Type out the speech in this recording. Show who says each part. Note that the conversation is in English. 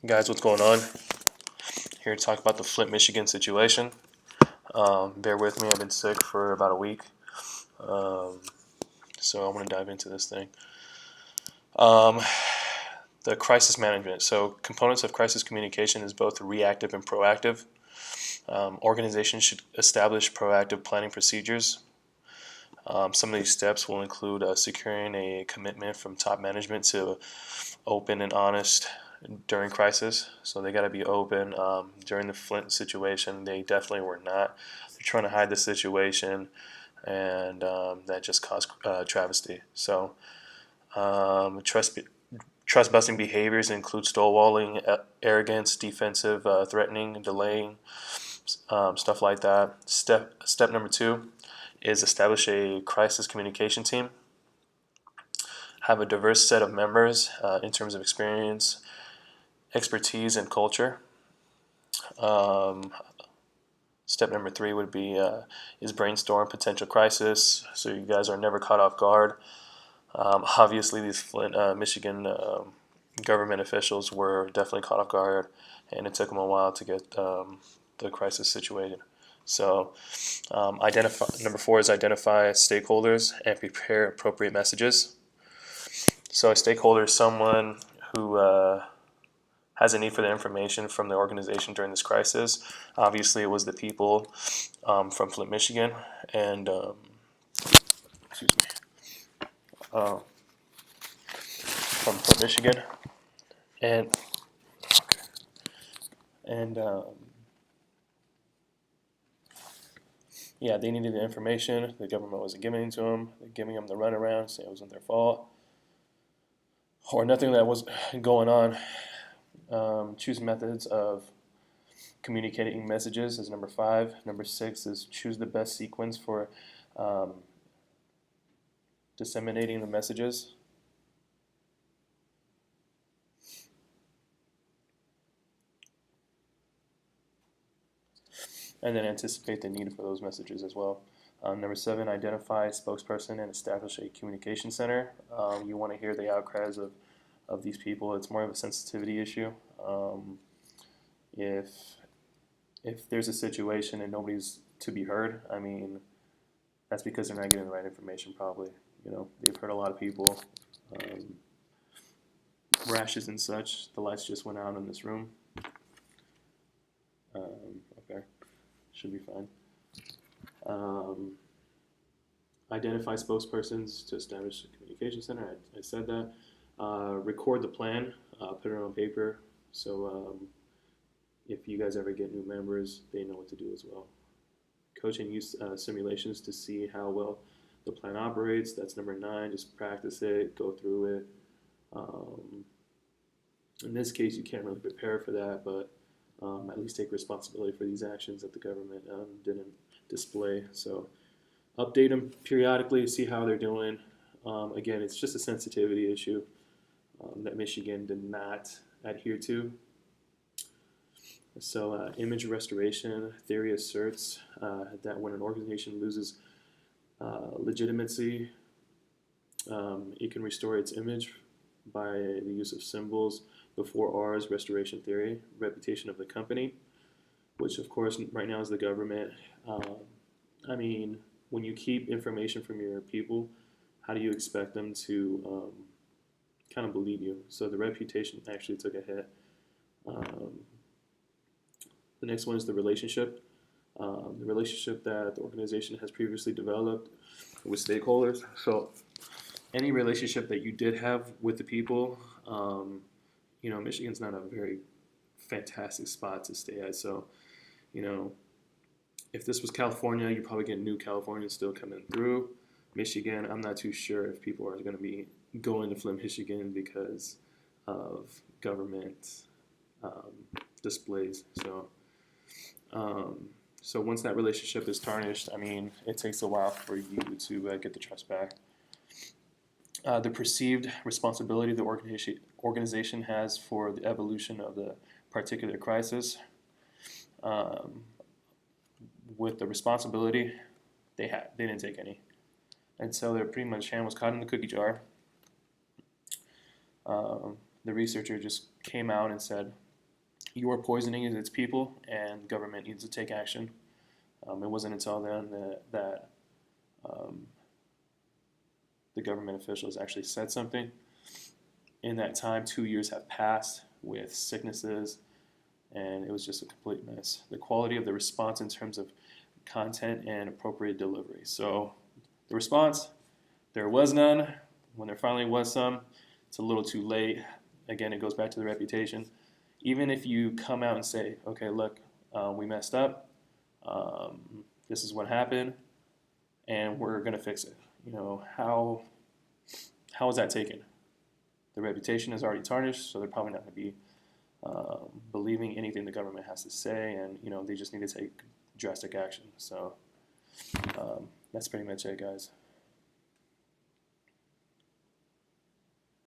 Speaker 1: Guys, what's going on? Here to talk about the Flint, Michigan situation. Bear with me, I've been sick for about a week. Um, so I'm going to dive into this thing. Um, the crisis management. So, components of crisis communication is both reactive and proactive. Organizations should establish proactive planning procedures. Some of these steps will include securing a commitment from top management to open and honest during crisis. So they got to be open. During the Flint situation, they definitely were not. They're trying to hide the situation, and that just caused travesty. So trust busting behaviors include stonewalling, arrogance, defensive, threatening, delaying, stuff like that. Step number 2 is establish a crisis communication team. Have a diverse set of members in terms of experience, expertise, and culture. Um, Step number 3 would be is brainstorm potential crisis, so you guys are never caught off guard. Obviously, these Flint, Michigan government officials were definitely caught off guard, and it took them a while to get the crisis situated. So, number 4 is identify stakeholders and prepare appropriate messages. So, a stakeholder is someone who has a need for the information from the organization during this crisis. Obviously, it was the people from Flint, Michigan, and excuse me, from Flint, Michigan, and and yeah, they needed the information. The government wasn't giving it to them. They're giving them the runaround, saying it wasn't their fault or nothing that was going on. Choose methods of communicating messages is number 5. Number 6 is choose the best sequence for um, disseminating the messages. And then anticipate the need for those messages as well. Number 7, identify a spokesperson and establish a communication center. You want to hear the outcries of these people. It's more of a sensitivity issue. If there's a situation and nobody's to be heard, I mean, that's because they're not getting the right information. Probably, they've heard a lot of people, rashes and such. The lights just went out in this room. Okay, should be fine. Identify spokespersons to establish a communication center. I said that. Record the plan. Put it on paper. So if you guys ever get new members, they know what to do as well. Coach and use simulations to see how well the plan operates. That's number 9. Just practice it. Go through it. In this case, you can't really prepare for that, but at least take responsibility for these actions that the government didn't display. So update them periodically, see how they're doing. Again, it's just a sensitivity issue that Michigan did not adhere to. So image restoration theory asserts that when an organization loses legitimacy, it can restore its image by the use of symbols. The 4 R's restoration theory, reputation of the company, which of course right now is the government. I mean, when you keep information from your people, how do you expect them to kind of believe you? So the reputation actually took a hit. The next one is the relationship. The relationship that the organization has previously developed with stakeholders. So any relationship that you did have with the people, Michigan's not a very fantastic spot to stay at. So, if this was California, you probably get new Californians still coming through. Michigan, I'm not too sure if people are going to be going to Flint, Michigan because of government displays. So once that relationship is tarnished, I mean, it takes a while for you to get the trust back. The perceived responsibility the organization has for the evolution of the particular crisis. With the responsibility, they didn't take any, and so their pretty much hand was caught in the cookie jar. The researcher just came out and said, you're poisoning its people, and government needs to take action. It wasn't until then that um, the government officials actually said something. In that time, 2 years have passed with sicknesses, and it was just a complete mess. The quality of the response in terms of content and appropriate delivery. So the response, there was none. When there finally was some, it's a little too late. Again, it goes back to the reputation. Even if you come out and say, okay, look, we messed up. This is what happened, and we're going to fix it. How is that taken? The reputation is already tarnished, so they're probably not going to be believing anything the government has to say, and they just need to take drastic action. So that's pretty much it, guys.